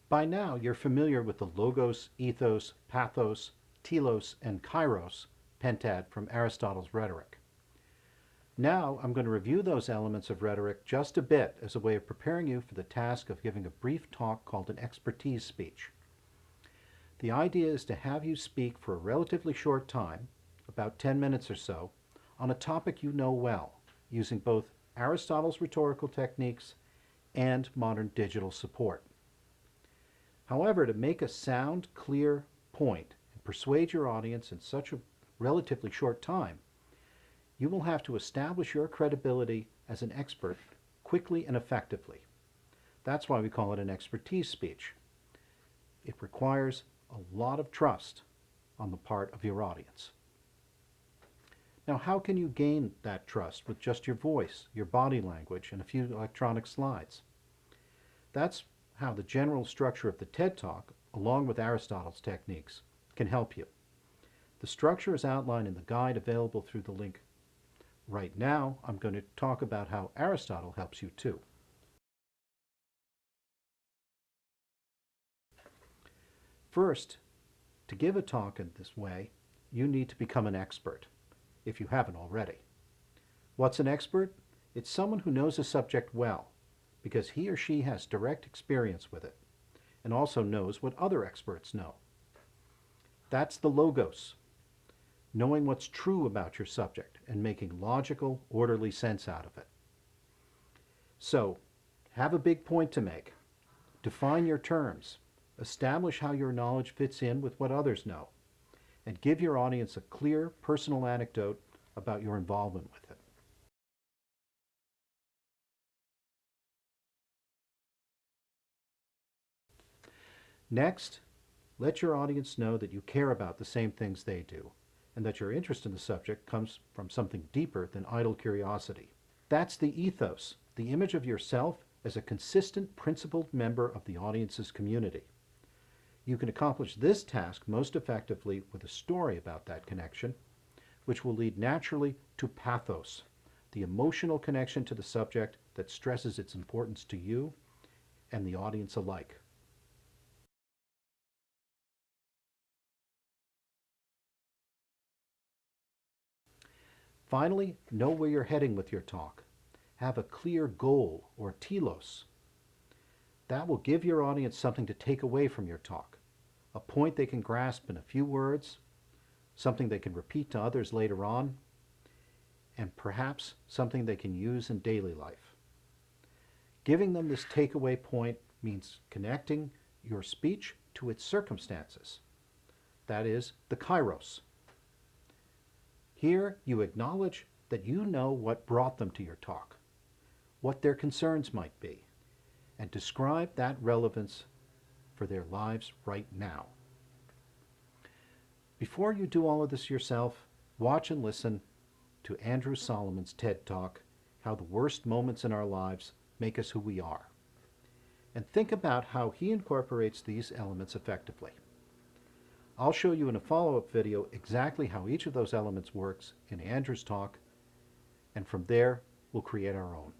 By now, you're familiar with the logos, ethos, pathos, telos, and kairos pentad from Aristotle's rhetoric. Now, I'm going to review those elements of rhetoric just a bit as a way of preparing you for the task of giving a brief talk called an expertise speech. The idea is to have you speak for a relatively short time, about 10 minutes or so, on a topic you know well, using both Aristotle's rhetorical techniques and modern digital support. However, to make a sound, clear point and persuade your audience in such a relatively short time, you will have to establish your credibility as an expert quickly and effectively. That's why we call it an expertise speech. It requires a lot of trust on the part of your audience. Now, how can you gain that trust with just your voice, your body language, and a few electronic slides? That's how the general structure of the TED Talk, along with Aristotle's techniques, can help you. The structure is outlined in the guide available through the link. Right now, I'm going to talk about how Aristotle helps you too. First, to give a talk in this way, you need to become an expert, if you haven't already. What's an expert? It's someone who knows a subject well, because he or she has direct experience with it, and also knows what other experts know. That's the logos, knowing what's true about your subject and making logical, orderly sense out of it. So, have a big point to make. Define your terms. Establish how your knowledge fits in with what others know, and give your audience a clear, personal anecdote about your involvement with it. Next, let your audience know that you care about the same things they do, and that your interest in the subject comes from something deeper than idle curiosity. That's the ethos, the image of yourself as a consistent, principled member of the audience's community. You can accomplish this task most effectively with a story about that connection, which will lead naturally to pathos, the emotional connection to the subject that stresses its importance to you and the audience alike. Finally, know where you're heading with your talk. Have a clear goal, or telos. That will give your audience something to take away from your talk, a point they can grasp in a few words, something they can repeat to others later on, and perhaps something they can use in daily life. Giving them this takeaway point means connecting your speech to its circumstances. That is, the kairos. Here, you acknowledge that you know what brought them to your talk, what their concerns might be, and describe that relevance for their lives right now. Before you do all of this yourself, watch and listen to Andrew Solomon's TED Talk, How the Worst Moments in Our Lives Make Us Who We Are, and think about how he incorporates these elements effectively. I'll show you in a follow-up video exactly how each of those elements works in Andrew's talk, and from there, we'll create our own.